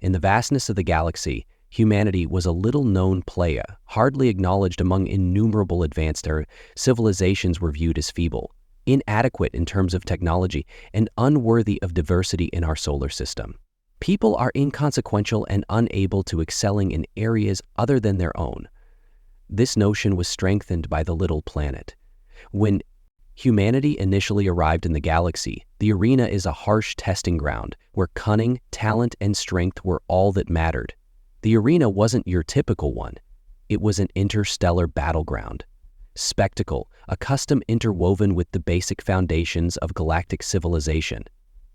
In the vastness of the galaxy, humanity was a little-known playa, hardly acknowledged among innumerable advanced civilizations were viewed as feeble, inadequate in terms of technology, and unworthy of diversity in our solar system. People are inconsequential and unable to excelling in areas other than their own. This notion was strengthened by the little planet. When humanity initially arrived in the galaxy, the arena is a harsh testing ground where cunning, talent, and strength were all that mattered. The arena wasn't your typical one. It was an interstellar battleground. Spectacle, a custom interwoven with the basic foundations of galactic civilization.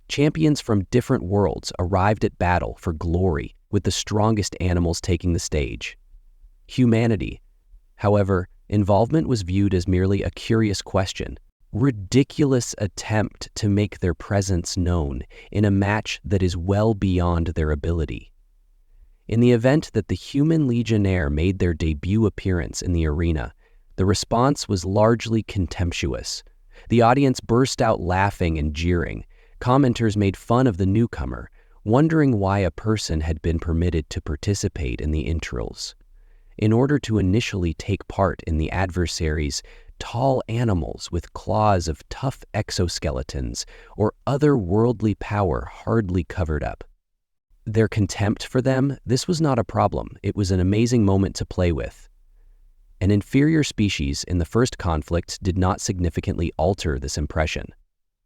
Champions from different worlds arrived at battle for glory, with the strongest animals taking the stage. Humanity, however, involvement was viewed as merely a curious question, ridiculous attempt to make their presence known in a match that is well beyond their ability. In the event that the human legionnaire made their debut appearance in the arena, the response was largely contemptuous. The audience burst out laughing and jeering. Commenters made fun of the newcomer, wondering why a person had been permitted to participate in the intros. In order to initially take part in the adversaries, tall animals with claws of tough exoskeletons or other worldly power hardly covered up. Their contempt for them, this was not a problem. It was an amazing moment to play with. An inferior species in the first conflict did not significantly alter this impression.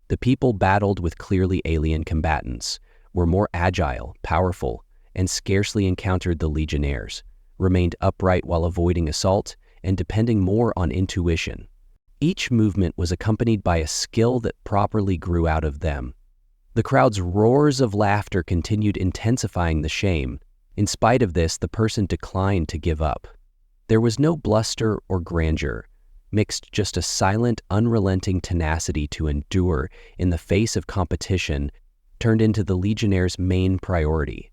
The people battled with clearly alien combatants, were more agile, powerful, and scarcely encountered the legionnaires, remained upright while avoiding assault, and depending more on intuition. Each movement was accompanied by a skill that properly grew out of them. The crowd's roars of laughter continued intensifying the shame. In spite of this, the person declined to give up. There was no bluster or grandeur, mixed just a silent, unrelenting tenacity to endure in the face of competition turned into the Legionnaire's main priority.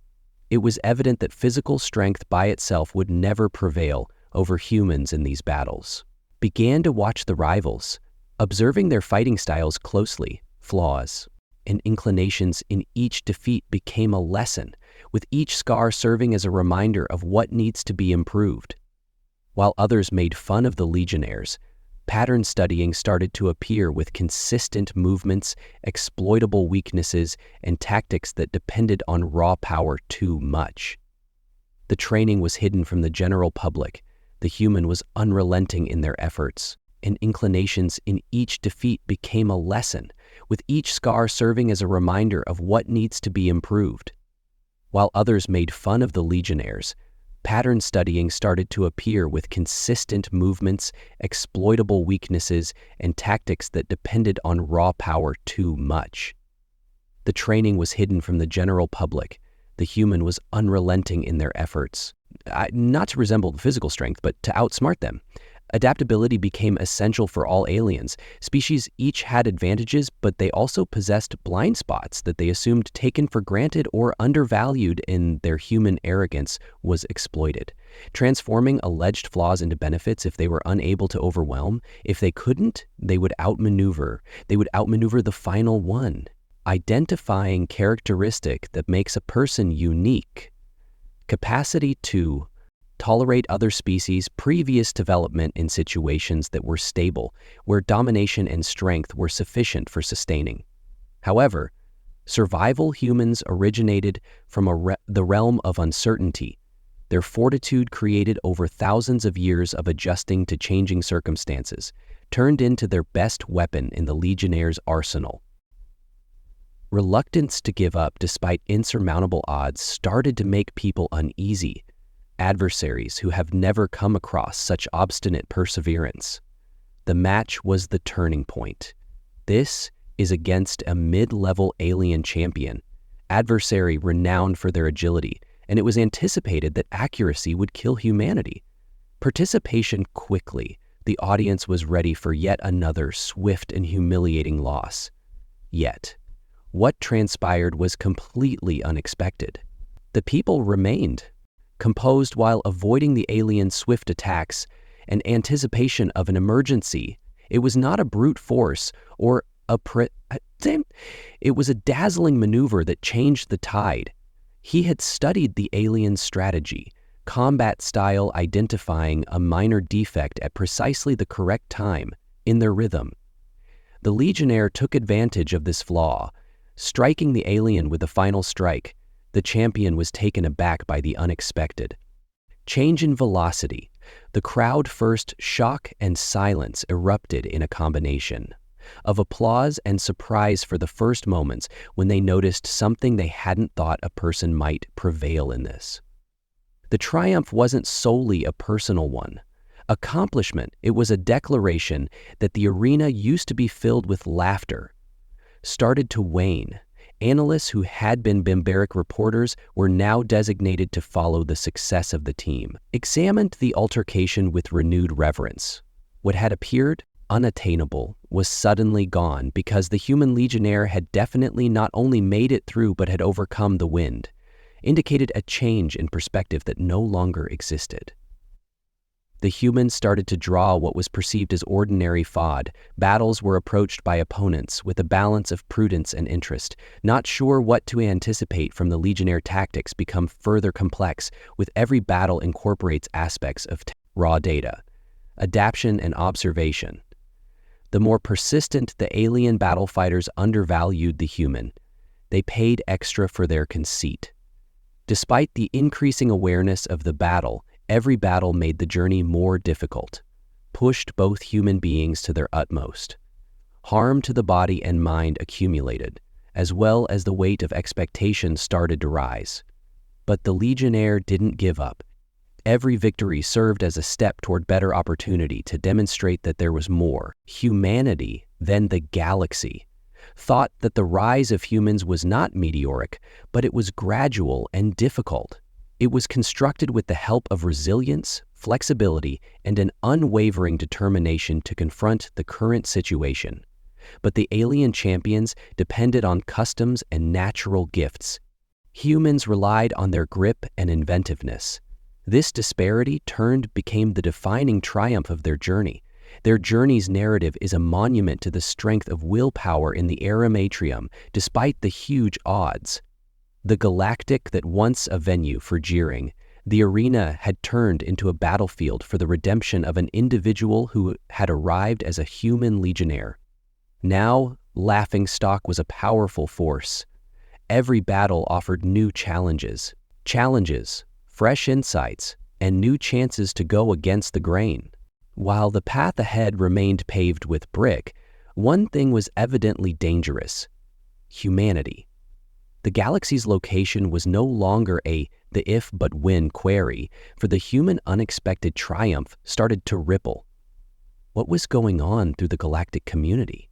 It was evident that physical strength by itself would never prevail over humans in these battles. Began to watch the rivals, observing their fighting styles closely, flaws and inclinations in each defeat became a lesson, with each scar serving as a reminder of what needs to be improved. While others made fun of the Legionnaires, pattern studying started to appear with consistent movements, exploitable weaknesses, and tactics that depended on raw power too much. The training was hidden from the general public. The human was unrelenting in their efforts, and inclinations in each defeat became a lesson, with each scar serving as a reminder of what needs to be improved. While others made fun of the Legionnaires, pattern studying started to appear with consistent movements, exploitable weaknesses, and tactics that depended on raw power too much. The training was hidden from the general public. The human was unrelenting in their efforts, not to resemble physical strength, but to outsmart them. Adaptability became essential for all aliens. Species each had advantages, but they also possessed blind spots that they assumed taken for granted or undervalued in their human arrogance was exploited. Transforming alleged flaws into benefits if they were unable to overwhelm. If they couldn't, they would outmaneuver. They would outmaneuver the final one. Identifying characteristic that makes a person unique. Capacity to tolerate other species' previous development in situations that were stable, where domination and strength were sufficient for sustaining. However, survival humans originated from the realm of uncertainty. Their fortitude created over thousands of years of adjusting to changing circumstances, turned into their best weapon in the Legionnaire's arsenal. Reluctance to give up despite insurmountable odds started to make people uneasy. Adversaries who have never come across such obstinate perseverance. The match was the turning point. This is against a mid-level alien champion, adversary renowned for their agility, and it was anticipated that accuracy would kill humanity. Participation quickly, the audience was ready for yet another swift and humiliating loss. Yet, what transpired was completely unexpected. The people remained composed while avoiding the aliens' swift attacks and anticipation of an emergency. It was not a brute force or it was a dazzling maneuver that changed the tide. He had studied the alien's strategy, combat style, identifying a minor defect at precisely the correct time in their rhythm. The Legionnaire took advantage of this flaw, striking the alien with the final strike. The champion was taken aback by the unexpected. Change in velocity. The crowd first shock and silence erupted in a combination of applause and surprise for the first moments when they noticed something they hadn't thought a person might prevail in this. The triumph wasn't solely a personal one. Accomplishment, it was a declaration that the arena used to be filled with laughter started to wane. Analysts who had been barbaric reporters were now designated to follow the success of the team, examined the altercation with renewed reverence. What had appeared unattainable was suddenly gone because the human legionnaire had definitely not only made it through but had overcome the wind, indicated a change in perspective that no longer existed. The humans started to draw what was perceived as ordinary fod. Battles were approached by opponents with a balance of prudence and interest. Not sure what to anticipate from the Legionnaire, tactics become further complex, with every battle incorporates aspects of raw data, adaptation, and observation. The more persistent the alien battle fighters undervalued the human. They paid extra for their conceit. Despite the increasing awareness of the battle, every battle made the journey more difficult, pushed both human beings to their utmost. Harm to the body and mind accumulated, as well as the weight of expectation started to rise. But the Legionnaire didn't give up. Every victory served as a step toward better opportunity to demonstrate that there was more humanity than the galaxy. Thought that the rise of humans was not meteoric, but it was gradual and difficult. It was constructed with the help of resilience, flexibility, and an unwavering determination to confront the current situation. But the alien champions depended on customs and natural gifts. Humans relied on their grip and inventiveness. This disparity became the defining triumph of their journey. Their journey's narrative is a monument to the strength of willpower in the Arimatrium, despite the huge odds. The Galactic, that once a venue for jeering, the arena had turned into a battlefield for the redemption of an individual who had arrived as a human legionnaire. Now, laughingstock was a powerful force. Every battle offered new challenges, fresh insights, and new chances to go against the grain. While the path ahead remained paved with brick, one thing was evidently dangerous: humanity. The galaxy's location was no longer the if but when query, for the human unexpected triumph started to ripple. What was going on through the galactic community,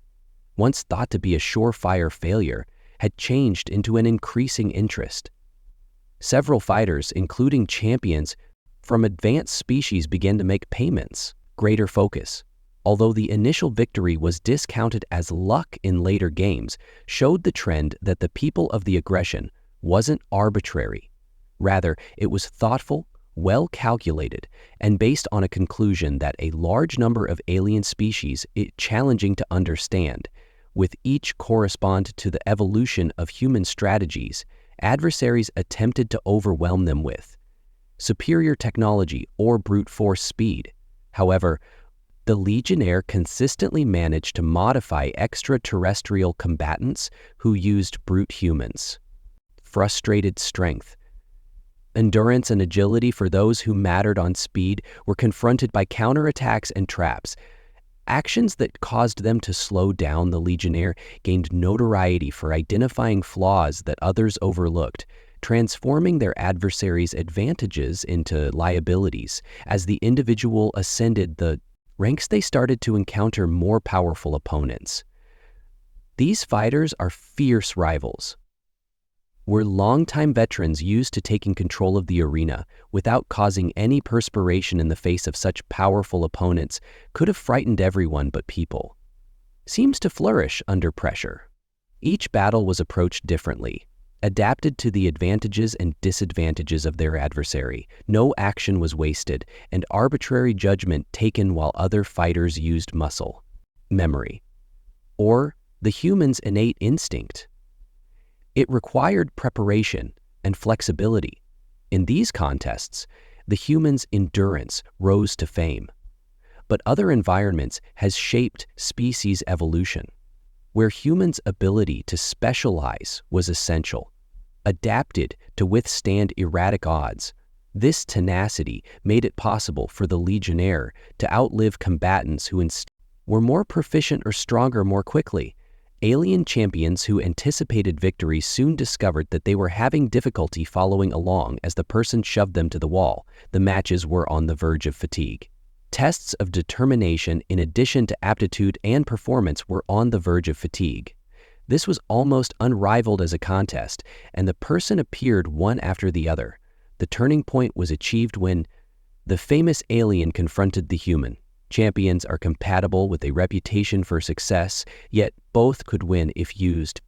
once thought to be a surefire failure, had changed into an increasing interest. Several fighters, including champions from advanced species, began to make payments. Greater focus, although the initial victory was discounted as luck in later games, showed the trend that the people of the aggression wasn't arbitrary. Rather, it was thoughtful, well calculated, and based on a conclusion that a large number of alien species is challenging to understand, with each correspond to the evolution of human strategies adversaries attempted to overwhelm them with superior technology or brute force speed. However, the Legionnaire consistently managed to modify extraterrestrial combatants who used brute humans. Frustrated strength, endurance, and agility for those who mattered on speed were confronted by counterattacks and traps. Actions that caused them to slow down. The Legionnaire gained notoriety for identifying flaws that others overlooked, transforming their adversaries' advantages into liabilities. As the individual ascended the ranks, they started to encounter more powerful opponents. These fighters are fierce rivals. Were longtime veterans used to taking control of the arena without causing any perspiration in the face of such powerful opponents could have frightened everyone but people. Seems to flourish under pressure. Each battle was approached differently, adapted to the advantages and disadvantages of their adversary. No action was wasted, and arbitrary judgment taken while other fighters used muscle, memory, or the human's innate instinct. It required preparation, and flexibility. In these contests, the human's endurance rose to fame. But other environments has shaped species evolution, where humans' ability to specialize was essential. Adapted to withstand erratic odds, this tenacity made it possible for the legionnaire to outlive combatants who were more proficient or stronger more quickly. Alien champions who anticipated victory soon discovered that they were having difficulty following along as the person shoved them to the wall. The matches were on the verge of fatigue. Tests of determination in addition to aptitude and performance were on the verge of fatigue. This was almost unrivaled as a contest, and the person appeared one after the other. The turning point was achieved when the famous alien confronted the human. Champions are compatible with a reputation for success, yet both could win if used.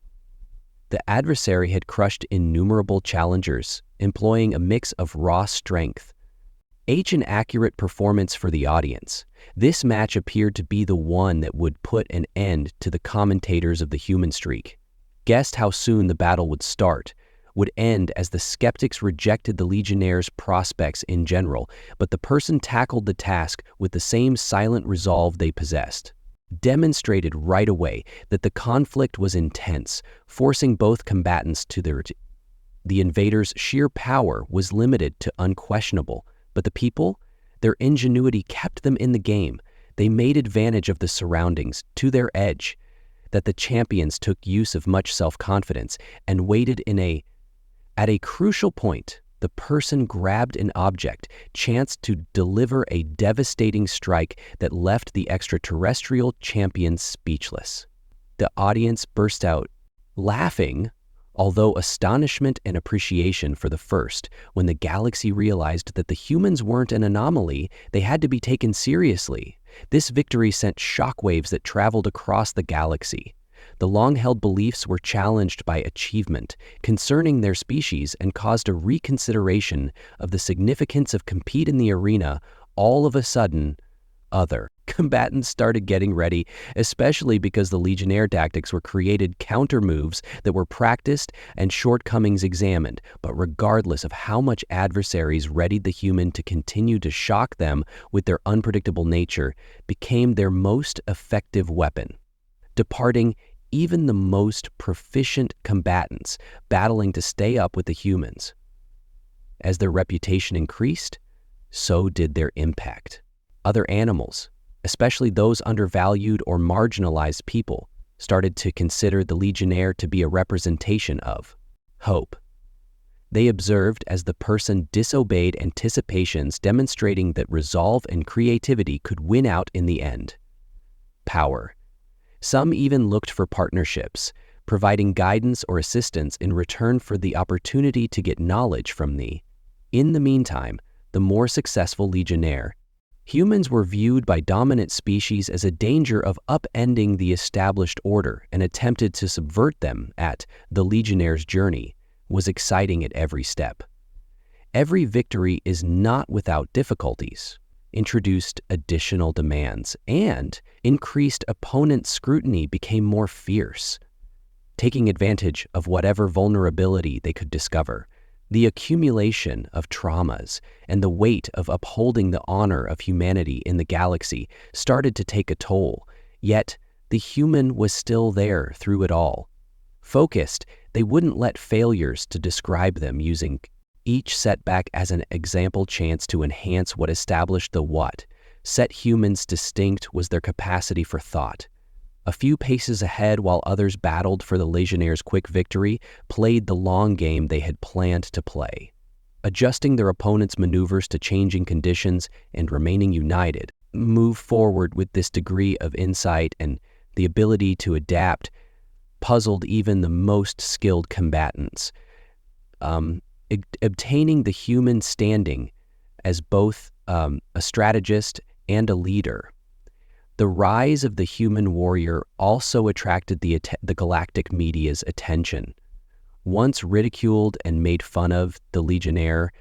The adversary had crushed innumerable challengers, employing a mix of raw strength, and accurate performance for the audience. This match appeared to be the one that would put an end to the commentators of the human streak. Guessed how soon the battle would end as the skeptics rejected the legionnaire's prospects in general, but the person tackled the task with the same silent resolve they possessed. Demonstrated right away that the conflict was intense, forcing both combatants to the invaders' sheer power was limited to unquestionable, but the people, their ingenuity kept them in the game. They made advantage of the surroundings to their edge, that the champions took use of much self-confidence and waited at a crucial point. The person grabbed an object, chanced to deliver a devastating strike that left the extraterrestrial champions speechless. The audience burst out laughing, although astonishment and appreciation for the first, when the galaxy realized that the humans weren't an anomaly, they had to be taken seriously. This victory sent shockwaves that traveled across the galaxy. The long-held beliefs were challenged by achievement concerning their species and caused a reconsideration of the significance of compete in the arena. All of a sudden, other combatants started getting ready, especially because the legionnaire tactics were created counter moves that were practiced and shortcomings examined. But regardless of how much adversaries readied the human to continue to shock them with their unpredictable nature, became their most effective weapon, departing even the most proficient combatants battling to stay up with the humans. As their reputation increased, so did their impact. Other animals, especially those undervalued or marginalized people, started to consider the legionnaire to be a representation of hope. They observed as the person disobeyed anticipations, demonstrating that resolve and creativity could win out in the end. Power. Some even looked for partnerships, providing guidance or assistance in return for the opportunity to get knowledge from the, in the meantime, the more successful legionnaire. Humans were viewed by dominant species as a danger of upending the established order and attempted to subvert them. The legionnaire's journey was exciting at every step. Every victory is not without difficulties, introduced additional demands, and increased opponent scrutiny became more fierce, taking advantage of whatever vulnerability they could discover. The accumulation of traumas and the weight of upholding the honor of humanity in the galaxy started to take a toll, yet the human was still there through it all. Focused, they wouldn't let failures to describe them, using each setback as an example chance to enhance what established the what set humans distinct was their capacity for thought. A few paces ahead while others battled for the legionnaire's quick victory, played the long game they had planned to play, adjusting their opponent's maneuvers to changing conditions and remaining united. Move forward with this degree of insight and the ability to adapt puzzled even the most skilled combatants, obtaining the human standing as both a strategist and a leader. The rise of the human warrior also attracted the galactic media's attention. Once ridiculed and made fun of, the legionnaire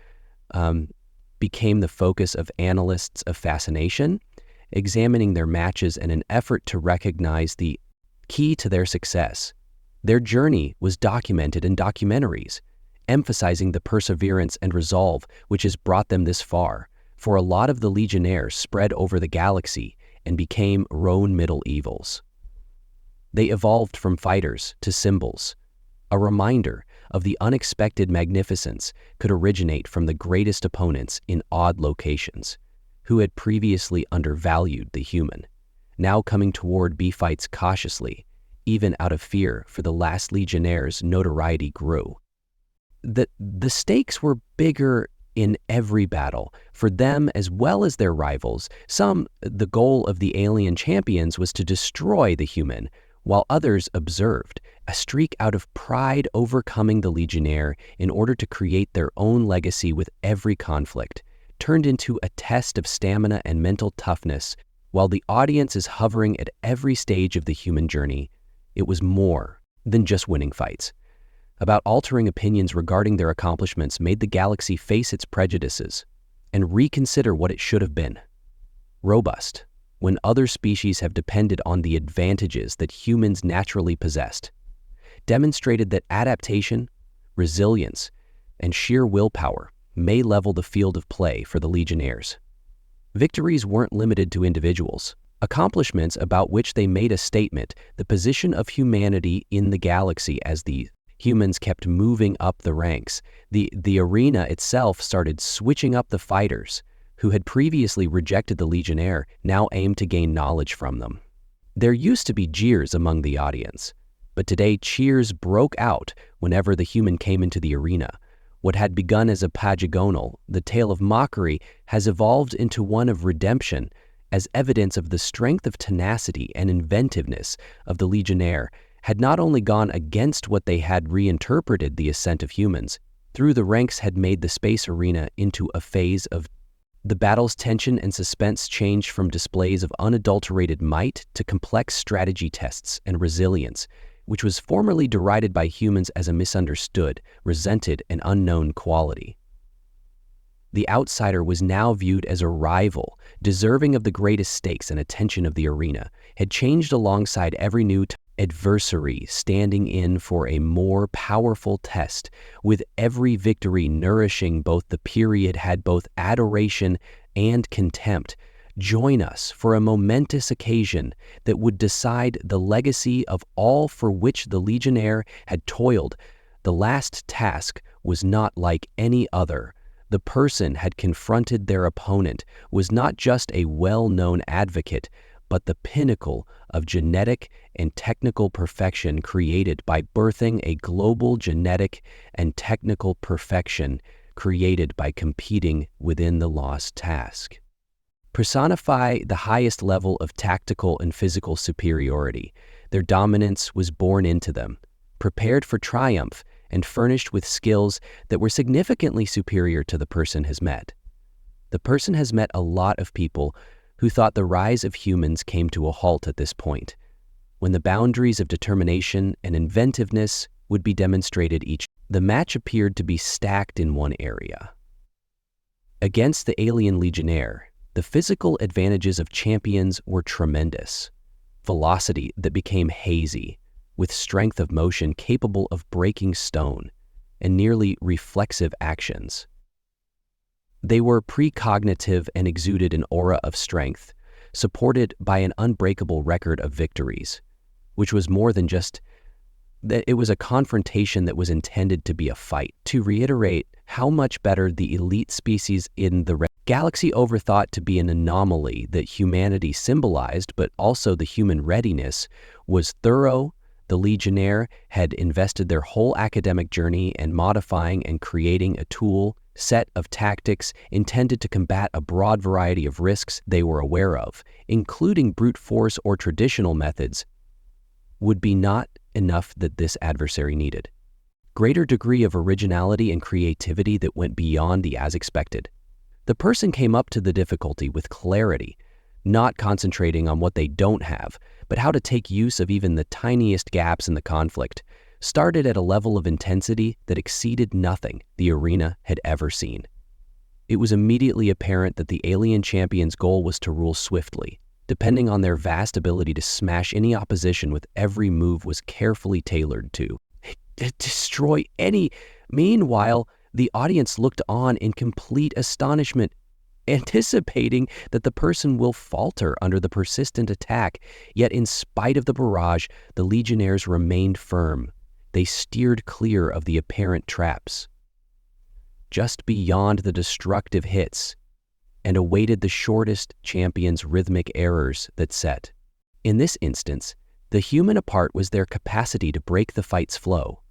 became the focus of analysts of fascination, examining their matches in an effort to recognize the key to their success. Their journey was documented in documentaries, emphasizing the perseverance and resolve which has brought them this far, for a lot of the Legionnaires spread over the galaxy and became roan middle evils. They evolved from fighters to symbols. A reminder of the unexpected magnificence could originate from the greatest opponents in odd locations, who had previously undervalued the human, now coming toward B-fights cautiously, even out of fear for the last Legionnaire's notoriety grew. The stakes were bigger in every battle, for them as well as their rivals. The goal of the alien champions was to destroy the human, while others observed, a streak out of pride overcoming the Legionnaire in order to create their own legacy with every conflict, turned into a test of stamina and mental toughness. While the audience is hovering at every stage of the human journey, it was more than just winning fights. About altering opinions regarding their accomplishments made the galaxy face its prejudices and reconsider what it should have been. Robust, when other species have depended on the advantages that humans naturally possessed, demonstrated that adaptation, resilience, and sheer willpower may level the field of play for the Legionnaires. Victories weren't limited to individuals. Accomplishments about which they made a statement, the position of humanity in the galaxy as the humans kept moving up the ranks. The arena itself started switching up the fighters, who had previously rejected the Legionnaire, now aimed to gain knowledge from them. There used to be jeers among the audience, but today cheers broke out whenever the human came into the arena. What had begun as a pagegonal, the tale of mockery, has evolved into one of redemption, as evidence of the strength of tenacity and inventiveness of the Legionnaire had not only gone against what they had reinterpreted the ascent of humans, through the ranks had made the space arena into a phase of the battle's tension and suspense changed from displays of unadulterated might to complex strategy tests and resilience, which was formerly derided by humans as a misunderstood, resented, and unknown quality. The outsider was now viewed as a rival, deserving of the greatest stakes and attention of the arena, had changed alongside every new adversary, standing in for a more powerful test, with every victory nourishing both the period had both adoration and contempt. Join us for a momentous occasion that would decide the legacy of all for which the Legionnaire had toiled. The last task was not like any other. The person had confronted their opponent was not just a well-known advocate, but the pinnacle of genetic and technical perfection created by birthing a global genetic and technical perfection created by competing within the lost task. Personify the highest level of tactical and physical superiority. Their dominance was born into them, prepared for triumph, and furnished with skills that were significantly superior to the person has met. The person has met a lot of people who thought the rise of humans came to a halt at this point, when the boundaries of determination and inventiveness would be demonstrated the match appeared to be stacked in one area. Against the alien Legionnaire, the physical advantages of champions were tremendous. Velocity that became hazy, with strength of motion capable of breaking stone, and nearly reflexive actions. They were precognitive and exuded an aura of strength, supported by an unbreakable record of victories, which was more than just that it was a confrontation that was intended to be a fight. To reiterate how much better the elite species in the galaxy overthought to be an anomaly that humanity symbolized, but also the human readiness, was thorough. The Legionnaire had invested their whole academic journey in modifying and creating a tool set of tactics intended to combat a broad variety of risks they were aware of, including brute force or traditional methods, would be not enough that this adversary needed. Greater degree of originality and creativity that went beyond the as expected. The person came up to the difficulty with clarity, not concentrating on what they don't have, but how to take use of even the tiniest gaps in the conflict, started at a level of intensity that exceeded nothing the arena had ever seen. It was immediately apparent that the alien champion's goal was to rule swiftly, depending on their vast ability to smash any opposition with every move was carefully tailored to destroy any Meanwhile, the audience looked on in complete astonishment, anticipating that the person will falter under the persistent attack. Yet in spite of the barrage, the legionnaires remained firm. They steered clear of the apparent traps, just beyond the destructive hits, and awaited the shortest champion's rhythmic errors that set. In this instance, the human apart was their capacity to break the fight's flow.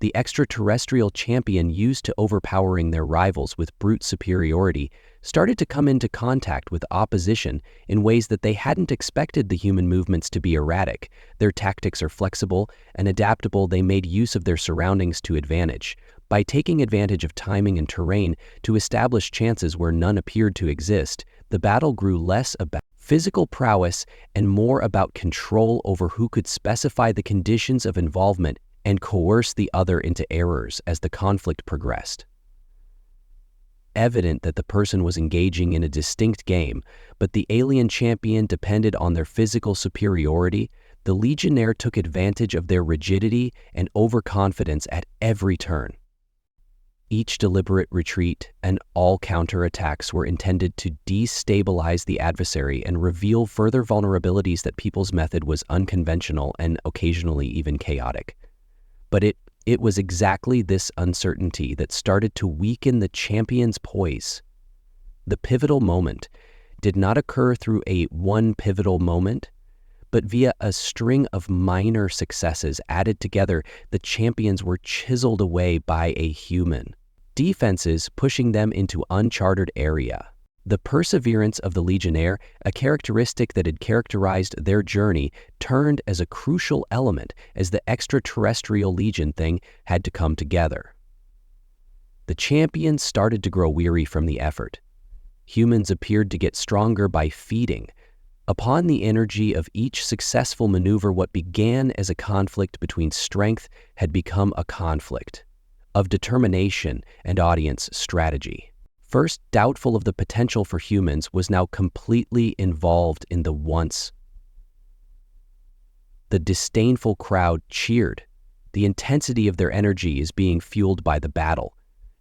The extraterrestrial champion, used to overpowering their rivals with brute superiority, started to come into contact with opposition in ways that they hadn't expected. The human movements to be erratic. Their tactics are flexible and adaptable. They made use of their surroundings to advantage. By taking advantage of timing and terrain to establish chances where none appeared to exist, the battle grew less about physical prowess and more about control over who could specify the conditions of involvement and coerce the other into errors as the conflict progressed. Evident that the person was engaging in a distinct game, but the alien champion depended on their physical superiority, the legionnaire took advantage of their rigidity and overconfidence at every turn. Each deliberate retreat and all counterattacks were intended to destabilize the adversary and reveal further vulnerabilities. That people's method was unconventional and occasionally even chaotic. But it was exactly this uncertainty that started to weaken the champion's poise. The pivotal moment did not occur through one pivotal moment, but via a string of minor successes added together. The champions were chiseled away by a human. Defenses pushing them into uncharted area. The perseverance of the legionnaire, a characteristic that had characterized their journey, turned as a crucial element as the extraterrestrial legion thing had to come together. The champions started to grow weary from the effort. Humans appeared to get stronger by feeding upon the energy of each successful maneuver. What began as a conflict between strength had become a conflict of determination and audience strategy. First doubtful of the potential for humans, was now completely involved in the once. The disdainful crowd cheered. The intensity of their energy is being fueled by the battle.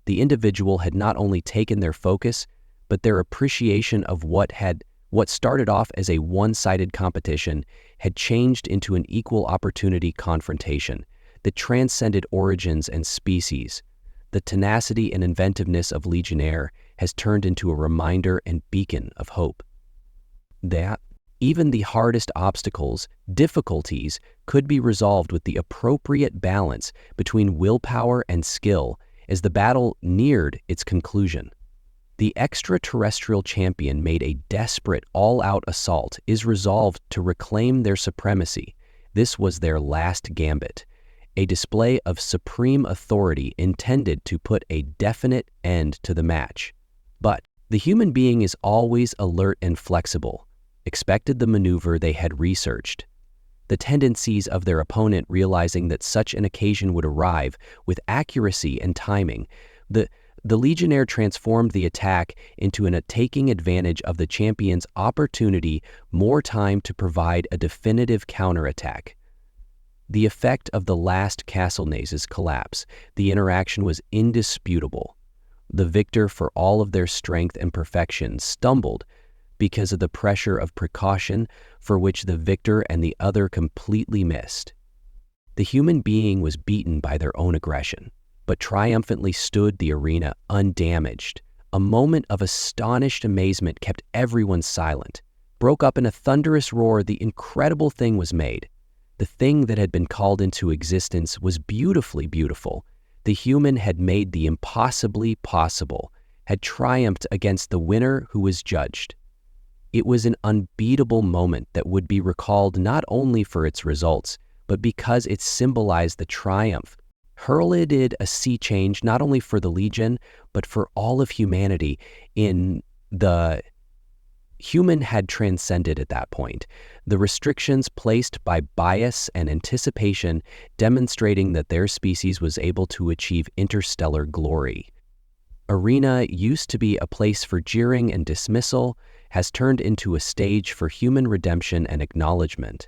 The individual had not only taken their focus, but their appreciation of what started off as a one-sided competition had changed into an equal opportunity confrontation that transcended origins and species. The tenacity and inventiveness of Legionnaire has turned into a reminder and beacon of hope. That even the hardest obstacles, difficulties, could be resolved with the appropriate balance between willpower and skill as the battle neared its conclusion. The extraterrestrial champion made a desperate, all-out assault, is resolved to reclaim their supremacy. This was their last gambit, a display of supreme authority intended to put a definite end to the match. But the human being is always alert and flexible, expected the maneuver they had researched. The tendencies of their opponent, realizing that such an occasion would arrive with accuracy and timing, the Legionnaire transformed the attack into taking advantage of the champion's opportunity, more time to provide a definitive counterattack. The effect of the last Castelnase's collapse, the interaction was indisputable. The victor, for all of their strength and perfection, stumbled because of the pressure of precaution for which the victor and the other completely missed. The human being was beaten by their own aggression, but triumphantly stood the arena undamaged. A moment of astonished amazement kept everyone silent. Broke up in a thunderous roar, the incredible thing was made. The thing that had been called into existence was beautifully beautiful. The human had made the impossibly possible, had triumphed against the winner who was judged. It was an unbeatable moment that would be recalled not only for its results, but because it symbolized the triumph, heralded a sea change not only for the Legion, but for all of humanity. The human had transcended at that point the restrictions placed by bias and anticipation, demonstrating that their species was able to achieve interstellar glory. Arena used to be a place for jeering and dismissal, has turned into a stage for human redemption and acknowledgement.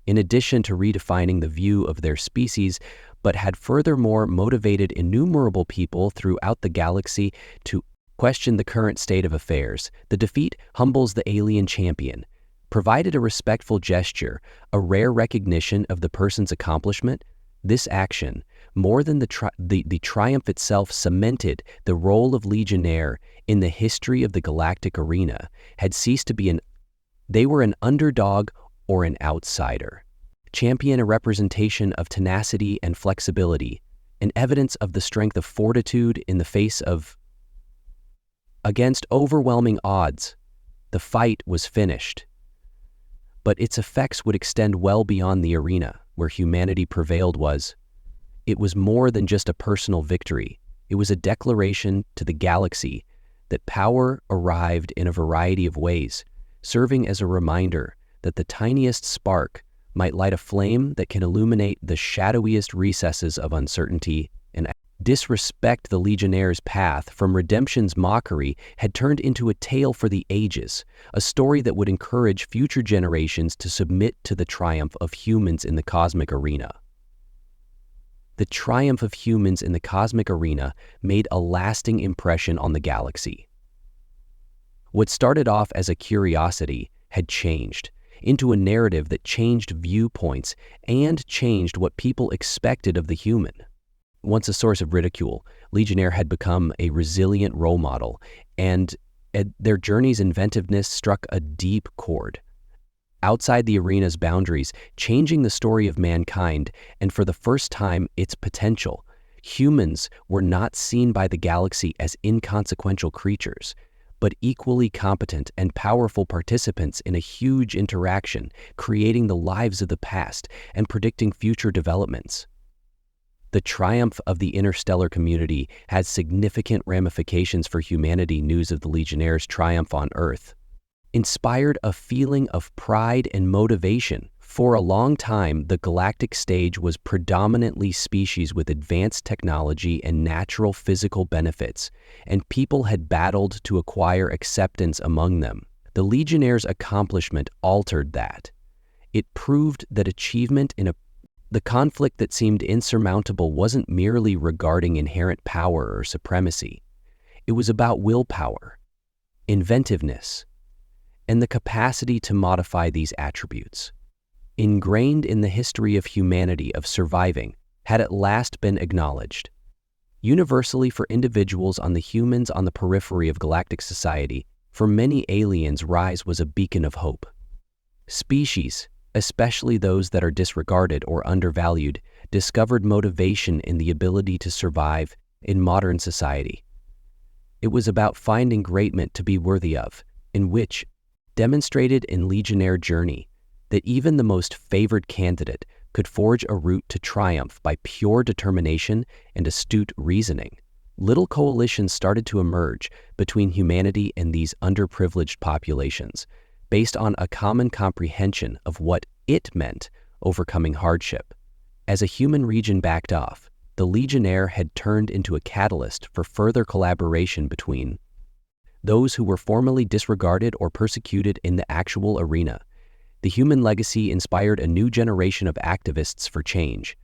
In addition to redefining the view of their species but had furthermore motivated innumerable people throughout the galaxy to question the current state of affairs. The defeat humbles the alien champion, provided a respectful gesture, a rare recognition of the person's accomplishment. This action, more than the triumph itself, cemented the role of Legionnaire in the history of the galactic arena. Had ceased to be they were an underdog or an outsider. Champion, a representation of tenacity and flexibility, an evidence of the strength of fortitude in the face of against overwhelming odds. The fight was finished, but its effects would extend well beyond the arena where humanity prevailed. It was more than just a personal victory. It was a declaration to the galaxy that power arrived in a variety of ways, serving as a reminder that the tiniest spark might light a flame that can illuminate the shadowiest recesses of uncertainty and disrespect. The Legionnaire's path from redemption's mockery had turned into a tale for the ages, a story that would encourage future generations to submit to the triumph of humans in the cosmic arena. The triumph of humans in the cosmic arena made a lasting impression on the galaxy. What started off as a curiosity had changed into a narrative that changed viewpoints and changed what people expected of the human. Once a source of ridicule, Legionnaire had become a resilient role model, and their journey's inventiveness struck a deep chord outside the arena's boundaries, changing the story of mankind, and for the first time, its potential. Humans were not seen by the galaxy as inconsequential creatures, but equally competent and powerful participants in a huge interaction, creating the lives of the past and predicting future developments. The triumph of the interstellar community has significant ramifications for humanity. News of the Legionnaire's triumph on Earth inspired a feeling of pride and motivation. For a long time, the galactic stage was predominantly species with advanced technology and natural physical benefits, and people had battled to acquire acceptance among them. The Legionnaire's accomplishment altered that. It proved that achievement in the conflict that seemed insurmountable wasn't merely regarding inherent power or supremacy. It was about willpower, inventiveness, and the capacity to modify these attributes. Ingrained in the history of humanity of surviving, had at last been acknowledged. Universally for individuals on the humans on the periphery of galactic society, for many aliens, rise was a beacon of hope. Species, especially those that are disregarded or undervalued, discovered motivation in the ability to survive in modern society. It was about finding greatment to be worthy of, in which, demonstrated in Legionnaire journey, that even the most favored candidate could forge a route to triumph by pure determination and astute reasoning. Little coalitions started to emerge between humanity and these underprivileged populations, based on a common comprehension of what it meant overcoming hardship. As a human region backed off, the Legionnaire had turned into a catalyst for further collaboration between those who were formerly disregarded or persecuted in the actual arena. The human legacy inspired a new generation of activists for change,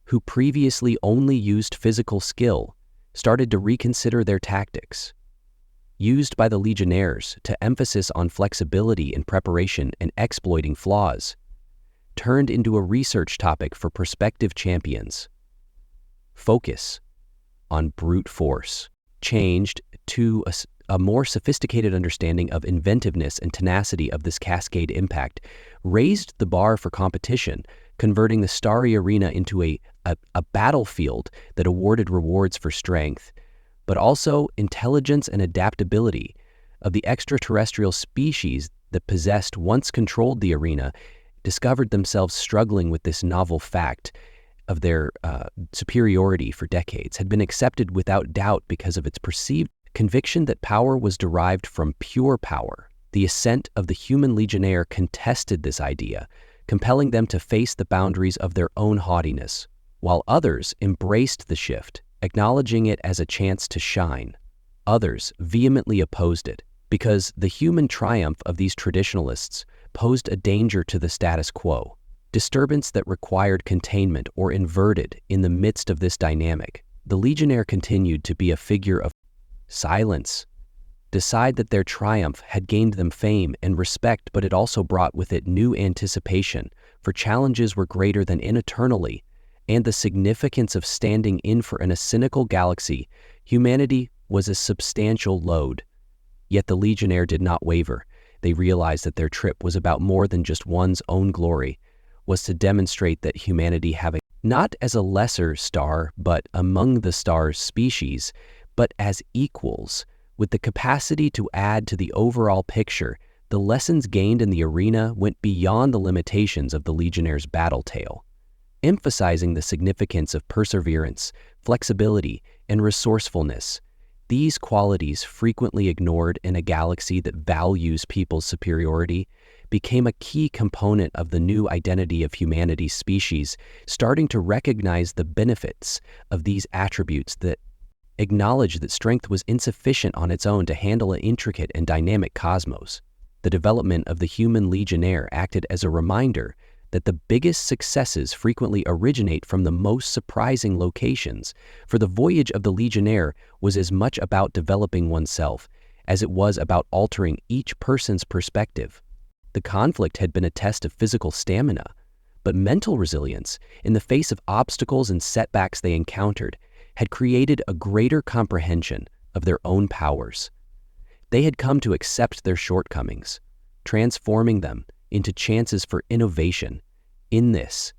who previously only used physical skill, started to reconsider their tactics. Used by the Legionnaires to emphasis on flexibility in preparation and exploiting flaws, turned into a research topic for prospective champions. Focus on brute force changed to a more sophisticated understanding of inventiveness and tenacity of this cascade impact, raised the bar for competition, converting the starry arena into a battlefield that awarded rewards for strength, but also intelligence and adaptability of the extraterrestrial species that possessed once controlled the arena, discovered themselves struggling with this novel fact of their superiority for decades, had been accepted without doubt because of its perceived conviction that power was derived from pure power. The ascent of the human Legionnaire contested this idea, compelling them to face the boundaries of their own haughtiness, while others embraced the shift, acknowledging it as a chance to shine. Others vehemently opposed it, because the human triumph of these traditionalists posed a danger to the status quo. disturbance that required containment or inverted in the midst of this dynamic. The Legionnaire continued to be a figure of silence. Decide that their triumph had gained them fame and respect, but it also brought with it new anticipation, for challenges were greater than eternally, and the significance of standing in for an cynical galaxy, humanity was a substantial load. Yet the Legionnaire did not waver. They realized that their trip was about more than just one's own glory, was to demonstrate that humanity having not as a lesser star, but among the stars species, but as equals, with the capacity to add to the overall picture. The lessons gained in the arena went beyond the limitations of the Legionnaire's battle tale, emphasizing the significance of perseverance, flexibility, and resourcefulness. These qualities, frequently ignored in a galaxy that values people's superiority, became a key component of the new identity of humanity's species, starting to recognize the benefits of these attributes that acknowledge that strength was insufficient on its own to handle an intricate and dynamic cosmos. The development of the human Legionnaire acted as a reminder that the biggest successes frequently originate from the most surprising locations, for the voyage of the Legionnaire was as much about developing oneself as it was about altering each person's perspective. The conflict had been a test of physical stamina, but mental resilience, in the face of obstacles and setbacks they encountered, had created a greater comprehension of their own powers. They had come to accept their shortcomings, transforming them into chances for innovation. In this,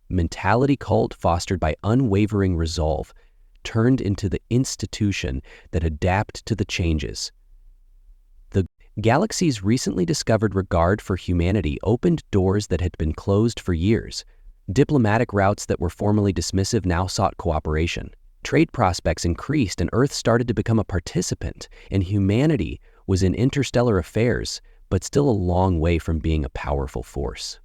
mentality cult fostered by unwavering resolve turned into the institution that adapted to the changes. The galaxy's recently discovered regard for humanity opened doors that had been closed for years. Diplomatic routes that were formerly dismissive now sought cooperation. Trade prospects increased, and Earth started to become a participant, and humanity was in interstellar affairs, but still a long way from being a powerful force.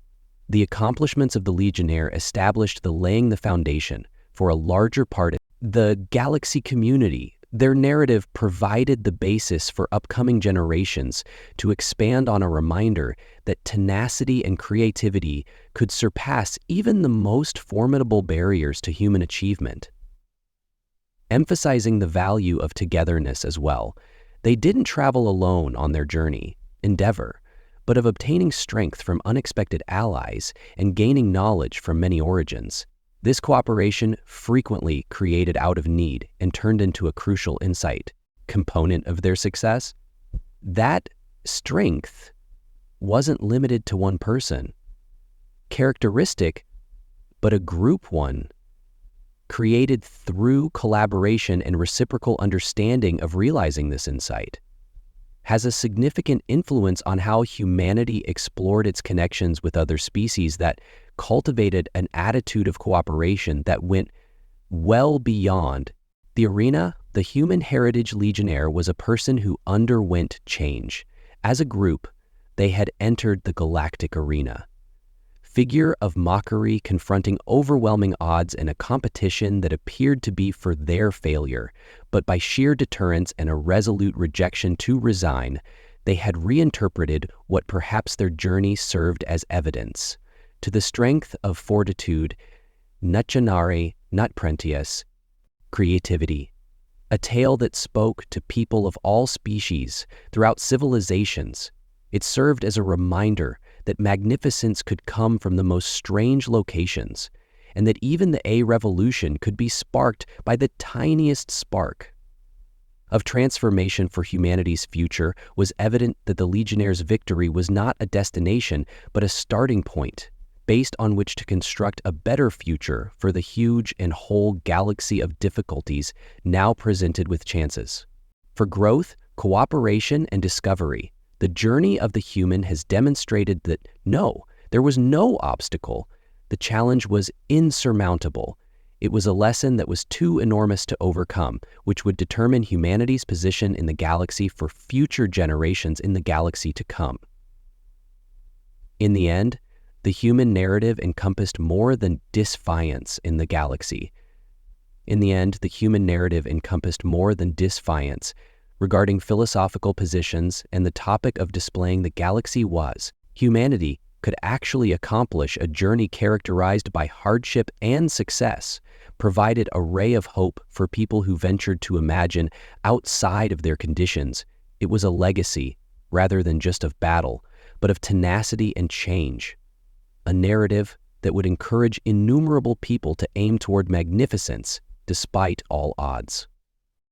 The accomplishments of the Legionnaire established laying the foundation for a larger part of the galaxy community. Their narrative provided the basis for upcoming generations to expand on a reminder that tenacity and creativity could surpass even the most formidable barriers to human achievement. Emphasizing the value of togetherness as well, they didn't travel alone on their endeavor, but of obtaining strength from unexpected allies and gaining knowledge from many origins. This cooperation frequently created out of need and turned into a crucial insight component of their success. That strength wasn't limited to one person, characteristic, but a group one, created through collaboration and reciprocal understanding of realizing this insight, has a significant influence on how humanity explored its connections with other species that cultivated an attitude of cooperation that went well beyond the arena. The human heritage Legionnaire was a person who underwent change. As a group, they had entered the galactic arena. Figure of mockery confronting overwhelming odds in a competition that appeared to be for their failure, but by sheer deterrence and a resolute rejection to resign, they had reinterpreted what perhaps their journey served as evidence to the strength of fortitude, nutjanare, not prentius, creativity. A tale that spoke to people of all species throughout civilizations. It served as a reminder that magnificence could come from the most strange locations, and that even the A-revolution could be sparked by the tiniest spark of transformation for humanity's future. Was evident that the Legionnaire's victory was not a destination, but a starting point, based on which to construct a better future for the huge and whole galaxy of difficulties now presented with chances for growth, cooperation, and discovery. The journey of the human has demonstrated that no, there was no obstacle. The challenge was insurmountable. It was a lesson that was too enormous to overcome, which would determine humanity's position in the galaxy for future generations in the galaxy to come. In the end, the human narrative encompassed more than disfiance in the galaxy. Regarding philosophical positions, and the topic of displaying the galaxy was humanity could actually accomplish a journey characterized by hardship and success, provided a ray of hope for people who ventured to imagine outside of their conditions. It was a legacy, rather than just of battle, but of tenacity and change. A narrative that would encourage innumerable people to aim toward magnificence despite all odds.